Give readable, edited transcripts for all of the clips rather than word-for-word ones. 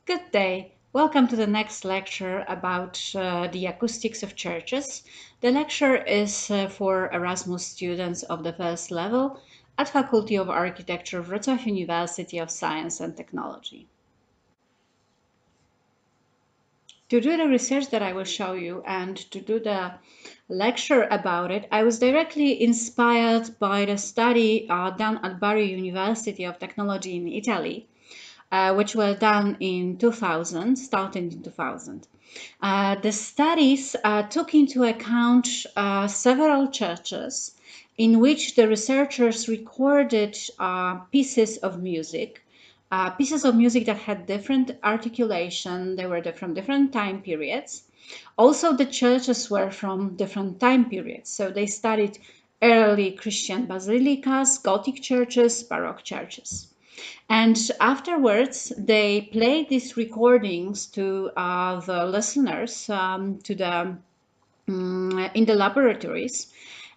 Good day. Welcome to the next lecture about the acoustics of churches. The lecture is for Erasmus students of the first level at Faculty of Architecture, Wrocław University of Science and Technology. To do the research that I will show you and to do the lecture about it, I was directly inspired by the study done at Bari University of Technology in Italy, which were done in 2000, starting in 2000. The studies took into account several churches in which the researchers recorded pieces of music that had different articulation. They were from different time periods. Also, the churches were from different time periods. So they studied early Christian basilicas, Gothic churches, Baroque churches. And afterwards, they played these recordings to the listeners in the laboratories.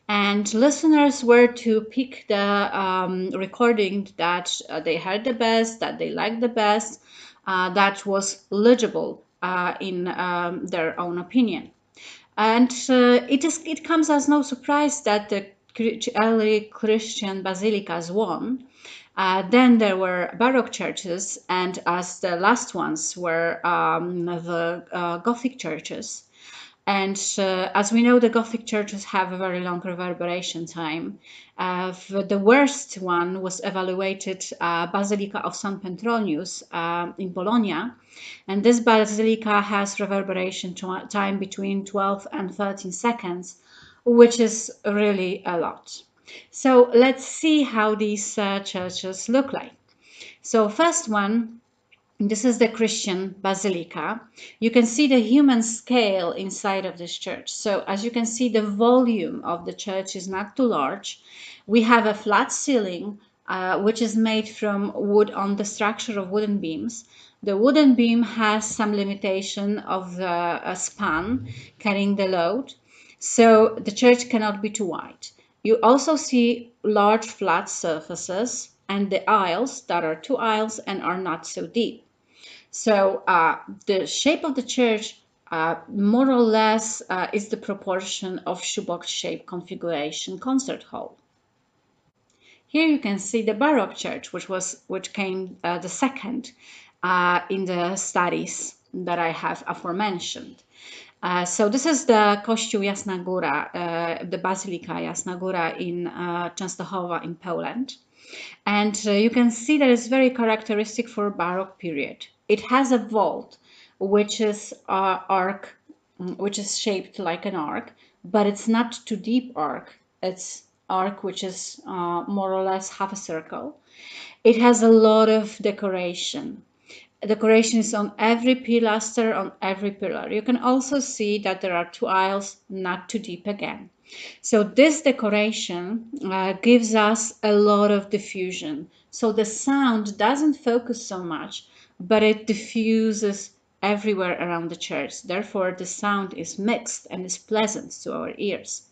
And listeners were to pick the recording that they heard the best, that they liked the best, that was legible in their own opinion. And it comes as no surprise that the early Christian basilicas won. Then there were Baroque churches, and as the last ones were the Gothic churches. And as we know, the Gothic churches have a very long reverberation time. The worst one was evaluated Basilica of San Petronius in Bologna. And this basilica has reverberation time between 12 and 13 seconds, which is really a lot. So let's see how these churches look like. So first one, this is the Christian basilica. You can see the human scale inside of this church. So as you can see, the volume of the church is not too large. We have a flat ceiling, which is made from wood on the structure of wooden beams. The wooden beam has some limitation of the span carrying the load. So the church cannot be too wide. You also see large flat surfaces and the aisles that are two aisles and are not so deep. So the shape of the church, more or less, is the proportion of shoebox shape configuration concert hall. Here you can see the Baroque church, which came the second in the studies that I have aforementioned. So this is the Kościół Jasna Góra, the Basilica Jasna Góra in Częstochowa in Poland. And you can see that it's very characteristic for Baroque period. It has a vault, which is which is shaped like an arc, but it's not too deep arc. It's arc which is more or less half a circle. It has a lot of decoration. Decoration is on every pilaster, on every pillar. You can also see that there are two aisles, not too deep again. So this decoration gives us a lot of diffusion. So the sound doesn't focus so much, but it diffuses everywhere around the church. Therefore, the sound is mixed and is pleasant to our ears.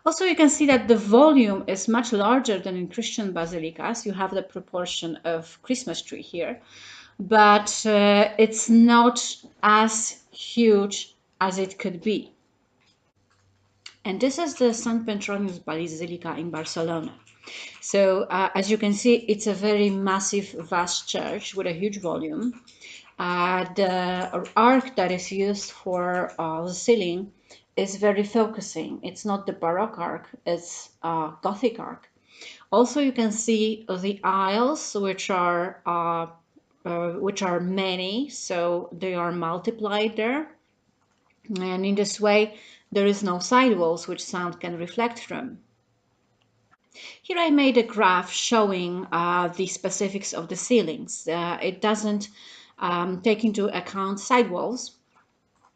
Also, you can see that the volume is much larger than in Christian basilicas. You have the proportion of Christmas tree here, but it's not as huge as it could be. And this is the St. Petronius Basilica in Barcelona. So as you can see, it's a very massive, vast church with a huge volume. The arc that is used for the ceiling is very focusing. It's not the Baroque arc, it's Gothic arc. Also, you can see the aisles, which are many, so they are multiplied there. And in this way, there is no sidewalls which sound can reflect from. Here I made a graph showing the specifics of the ceilings. It doesn't take into account sidewalls,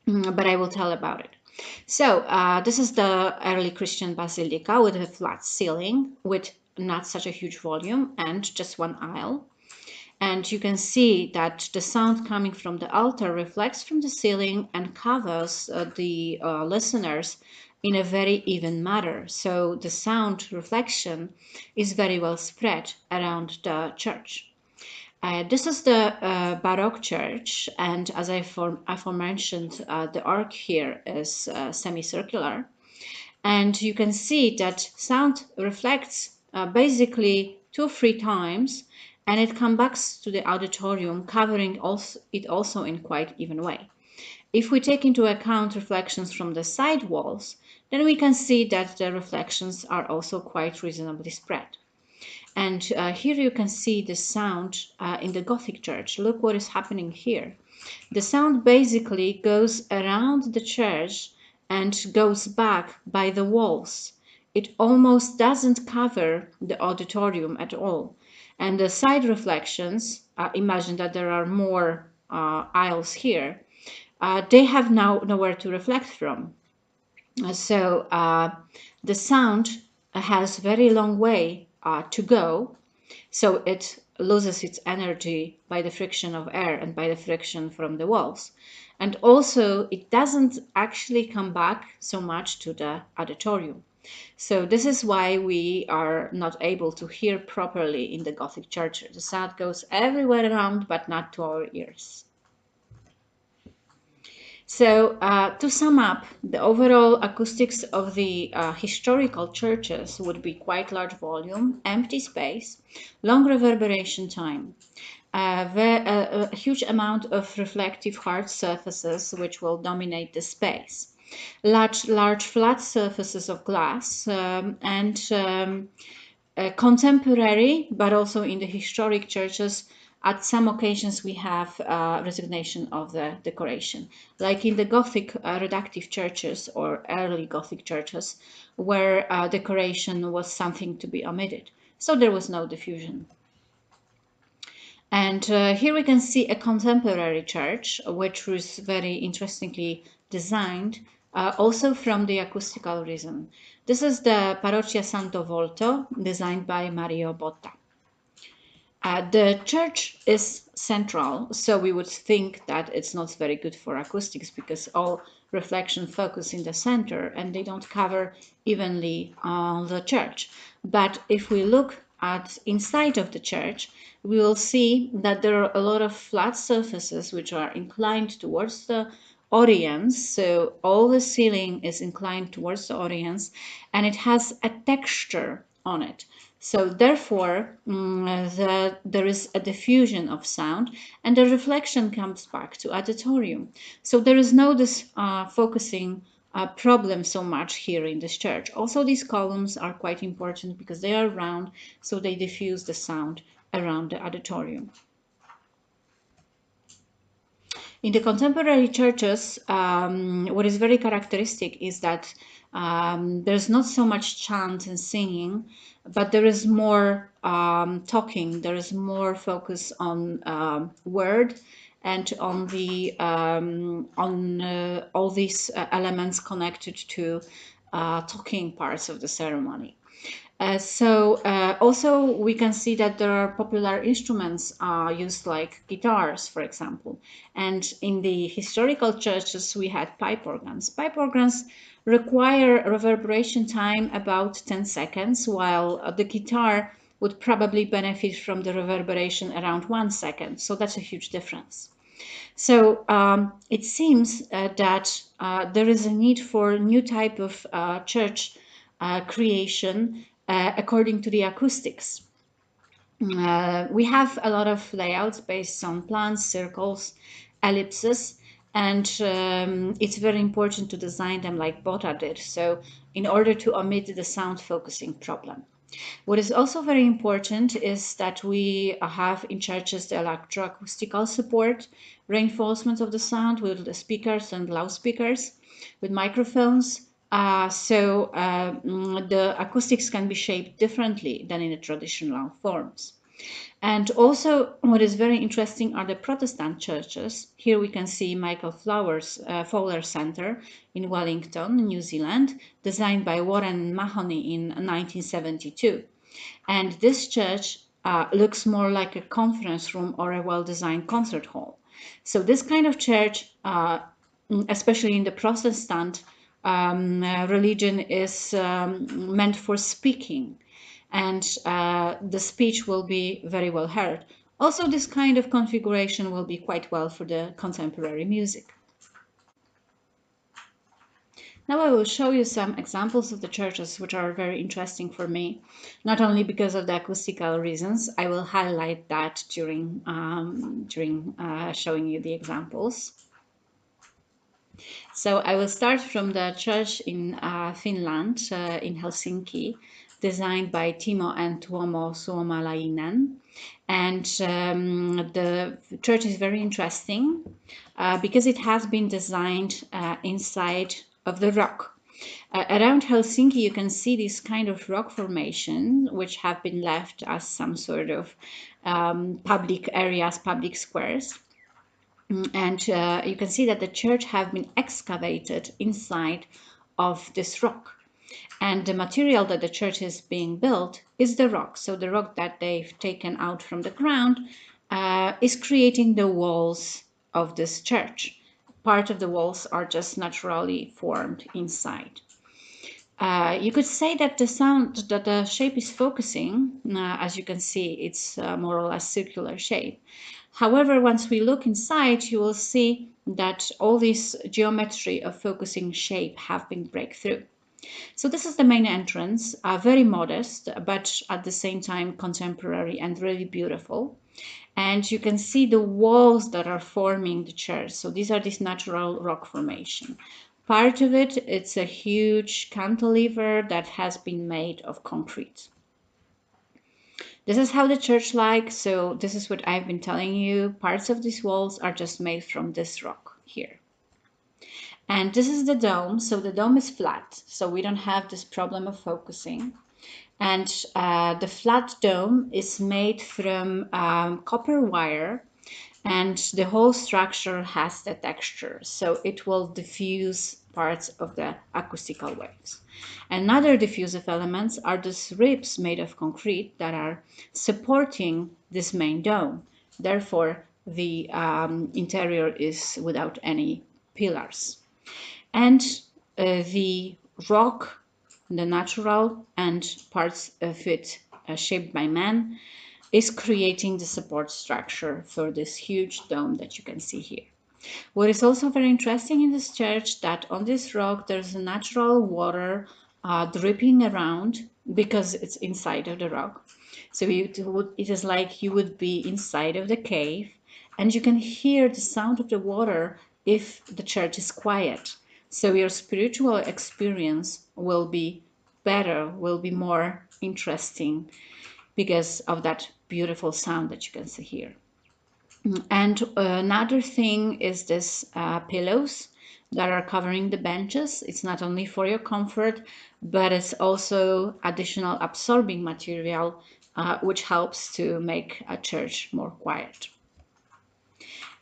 but I will tell about it. So this is the early Christian basilica with a flat ceiling with not such a huge volume and just one aisle. And you can see that the sound coming from the altar reflects from the ceiling and covers the listeners in a very even manner. So the sound reflection is very well spread around the church. This is the Baroque church, and as aforementioned, the arc here is semicircular. And you can see that sound reflects basically 2 or 3 times, and it comes back to the auditorium, covering it also in quite even way. If we take into account reflections from the side walls, then we can see that the reflections are also quite reasonably spread. And here you can see the sound in the Gothic church. Look what is happening here. The sound basically goes around the church and goes back by the walls. It almost doesn't cover the auditorium at all. And the side reflections, imagine that there are more aisles here, they have now nowhere to reflect from. So the sound has very long way to go, so it loses its energy by the friction of air and by the friction from the walls. And also, it doesn't actually come back so much to the auditorium. So this is why we are not able to hear properly in the Gothic church. The sound goes everywhere around, but not to our ears. So to sum up, the overall acoustics of the historical churches would be quite large volume, empty space, long reverberation time, a huge amount of reflective hard surfaces which will dominate the space, large flat surfaces of glass, and contemporary, but also in the historic churches, at some occasions we have resignation of the decoration, like in the Gothic reductive churches or early Gothic churches, where decoration was something to be omitted. So there was no diffusion. And here we can see a contemporary church, which was very interestingly designed, also from the acoustical reason. This is the Parrocchia Santo Volto, designed by Mario Botta. The church is central, so we would think that it's not very good for acoustics because all reflection focus in the center and they don't cover evenly the church. But if we look at inside of the church, we will see that there are a lot of flat surfaces which are inclined towards the audience. So all the ceiling is inclined towards the audience and it has a texture on it. So therefore, there is a diffusion of sound and the reflection comes back to auditorium. So there is no this focusing problem so much here in this church. Also, these columns are quite important because they are round, so they diffuse the sound around the auditorium. In the contemporary churches, what is very characteristic is that there's not so much chant and singing, but there is more talking. There is more focus on word and on the on all these elements connected to talking parts of the ceremony. Also we can see that there are popular instruments used like guitars, for example. And in the historical churches, we had pipe organs. Pipe organs require reverberation time about 10 seconds, while the guitar would probably benefit from the reverberation around 1 second. So that's a huge difference. So it seems that there is a need for new type of church creation according to the acoustics. We have a lot of layouts based on plans, circles, ellipses, and it's very important to design them like Botta did. So in order to omit the sound focusing problem. What is also very important is that we have in churches the electroacoustical support, reinforcement of the sound with the speakers and loudspeakers, with microphones. The acoustics can be shaped differently than in the traditional forms. And also, what is very interesting are the Protestant churches. Here we can see Michael Fowler Center in Wellington, New Zealand, designed by Warren Mahoney in 1972. And this church looks more like a conference room or a well-designed concert hall. So this kind of church, especially in the Protestant religion, is meant for speaking, and the speech will be very well heard. Also, this kind of configuration will be quite well for the contemporary music. Now I will show you some examples of the churches which are very interesting for me, not only because of the acoustical reasons. I will highlight that during showing you the examples. So I will start from the church in Finland, in Helsinki, designed by Timo and Tuomo Suomalainen. And the church is very interesting because it has been designed inside of the rock. Around Helsinki, you can see this kind of rock formation, which have been left as some sort of public areas, public squares. And you can see that the church have been excavated inside of this rock. And the material that the church is being built is the rock. So the rock that they've taken out from the ground is creating the walls of this church. Part of the walls are just naturally formed inside. You could say that the shape is focusing. As you can see, it's more or less circular shape. However, once we look inside, you will see that all this geometry of focusing shape have been breakthrough. So this is the main entrance, very modest, but at the same time contemporary and really beautiful. And you can see the walls that are forming the church. So these are this natural rock formation. Part of it, it's a huge cantilever that has been made of concrete. This is how the church like. So this is what I've been telling you. Parts of these walls are just made from this rock here. And this is the dome. So the dome is flat. So we don't have this problem of focusing. And the flat dome is made from copper wire, and the whole structure has the texture, so it will diffuse parts of the acoustical waves. Another diffusive elements are these ribs made of concrete that are supporting this main dome. Therefore, the interior is without any pillars. And the rock, the natural, and parts of it shaped by man, is creating the support structure for this huge dome that you can see here. What is also very interesting in this church, that on this rock there's a natural water dripping around because it's inside of the rock. So it is like you would be inside of the cave, and you can hear the sound of the water if the church is quiet. So your spiritual experience will be better, will be more interesting because of that beautiful sound that you can see here. And another thing is this pillows that are covering the benches. It's not only for your comfort, but it's also additional absorbing material, which helps to make a church more quiet.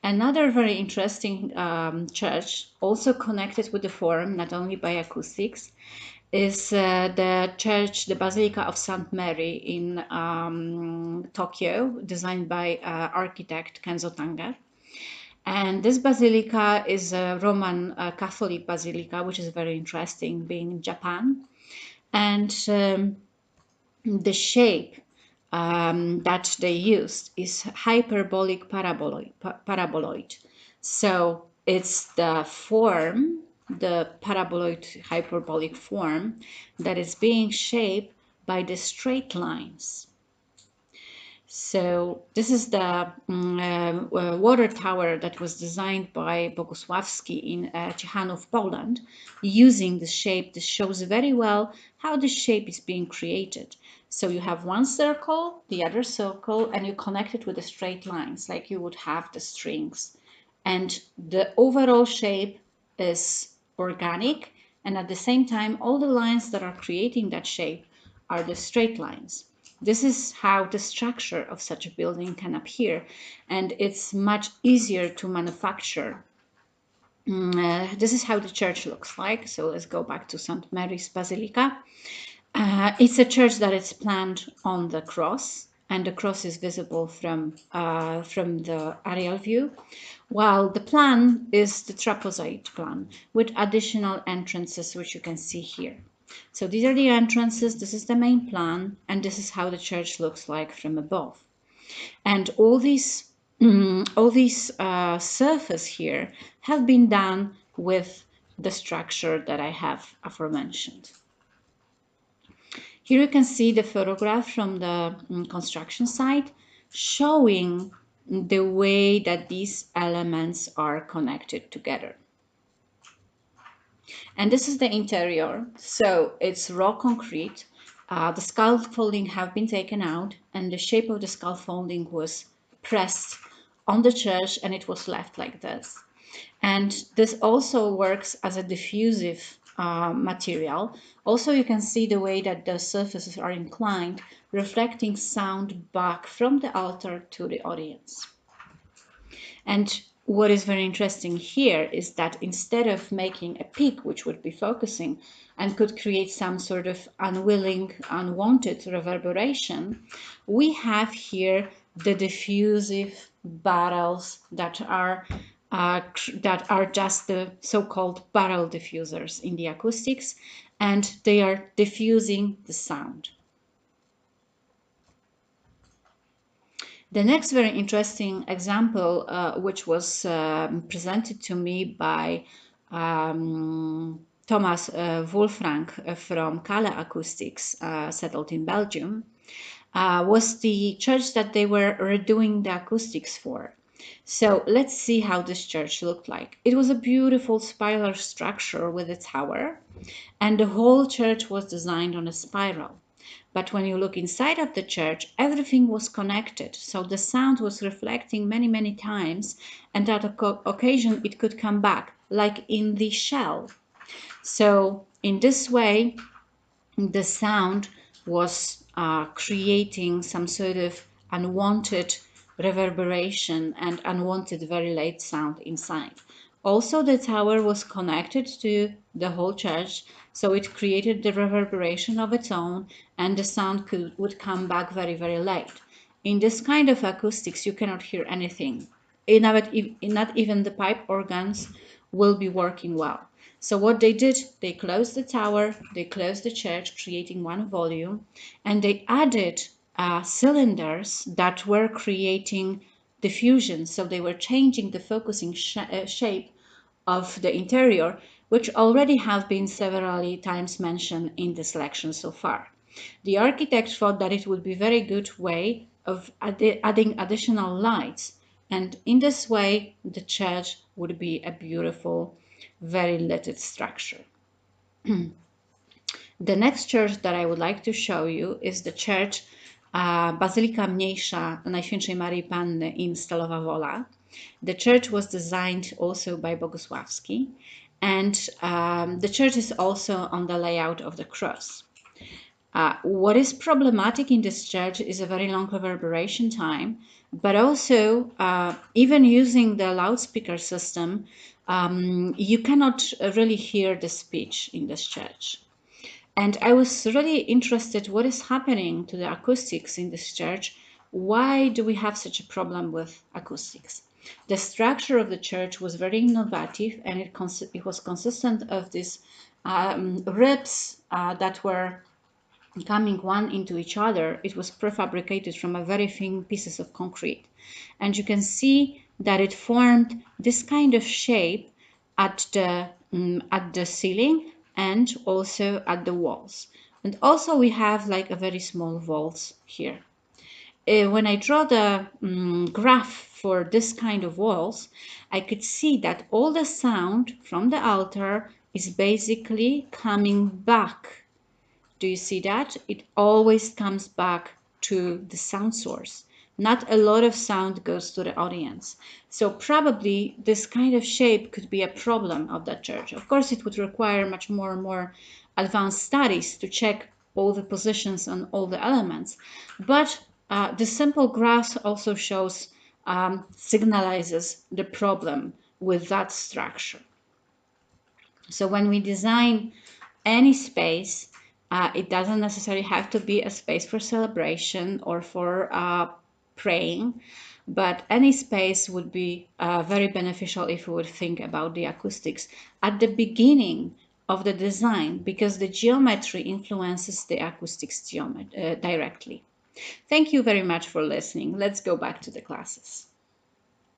Another very interesting church, also connected with the forum, not only by acoustics, is the church, the Basilica of St. Mary in Tokyo, designed by architect Kenzo Tange. And this basilica is a Roman Catholic basilica, which is very interesting, being in Japan. And the shape that they used is hyperbolic paraboloid. So it's the form, the paraboloid hyperbolic form, that is being shaped by the straight lines. So this is the water tower that was designed by Bogusławski in Ciechanów, Poland, using the shape. This shows very well how the shape is being created. So you have one circle, the other circle, and you connect it with the straight lines, like you would have the strings. And the overall shape is organic, and at the same time, all the lines that are creating that shape are the straight lines. This is how the structure of such a building can appear, and it's much easier to manufacture. This is how the church looks like. So let's go back to St. Mary's Basilica. It's a church that is planned on the cross, and the cross is visible from the aerial view, while the plan is the trapezoid plan with additional entrances, which you can see here. So these are the entrances, this is the main plan, and this is how the church looks like from above. And all these surface here have been done with the structure that I have aforementioned. Here you can see the photograph from the construction site showing the way that these elements are connected together. And this is the interior. So it's raw concrete. The scaffolding have been taken out, and the shape of the scaffolding was pressed on the church, and it was left like this. And this also works as a diffusive material. Also, you can see the way that the surfaces are inclined, reflecting sound back from the altar to the audience. And what is very interesting here is that instead of making a peak, which would be focusing and could create some sort of unwilling, unwanted reverberation, we have here the diffusive barrels that are just the so-called barrel diffusers in the acoustics, and they are diffusing the sound. The next very interesting example, which was presented to me by Thomas Wolfrank from Kale Acoustics, settled in Belgium, was the church that they were redoing the acoustics for. So let's see how this church looked like. It was a beautiful spiral structure with a tower, and the whole church was designed on a spiral. But when you look inside of the church, everything was connected. So the sound was reflecting many, many times, and at occasion it could come back, like in the shell. So in this way, the sound was creating some sort of unwanted reverberation and unwanted very late sound inside. Also, the tower was connected to the whole church, so it created the reverberation of its own, and the sound would come back very, very late. In this kind of acoustics, you cannot hear anything. Not even the pipe organs will be working well. So what they did, they closed the tower, they closed the church, creating one volume, and they added cylinders that were creating diffusion. So they were changing the focusing shape of the interior, which already have been several times mentioned in this lecture so far. The architect thought that it would be a very good way of adding additional lights, and in this way the church would be a beautiful, very lit structure. The next church that I would like to show you is the church Bazylika Mniejsza Najświętszej Maryi Panny in Stalowa Wola. The church was designed also by Bogusławski, and the church is also on the layout of the cross. What is problematic in this church is a very long reverberation time, but also even using the loudspeaker system, you cannot really hear the speech in this church. And I was really interested what is happening to the acoustics in this church. Why do we have such a problem with acoustics? The structure of the church was very innovative, and it was consistent of these ribs that were coming one into each other. It was prefabricated from a very thin pieces of concrete, and you can see that it formed this kind of shape at the ceiling and also at the walls. And also we have like a very small walls here. When I draw the graph for this kind of walls, I could see that all the sound from the altar is basically coming back. Do you see that? It always comes back to the sound source. Not a lot of sound goes to the audience. So probably this kind of shape could be a problem of that church. Of course, it would require much more and more advanced studies to check all the positions and all the elements. But the simple graph also shows, signalizes the problem with that structure. So when we design any space, it doesn't necessarily have to be a space for celebration or for praying, but any space would be very beneficial if we would think about the acoustics at the beginning of the design, because the geometry influences the acoustics directly. Thank you very much for listening. Let's go back to the classes.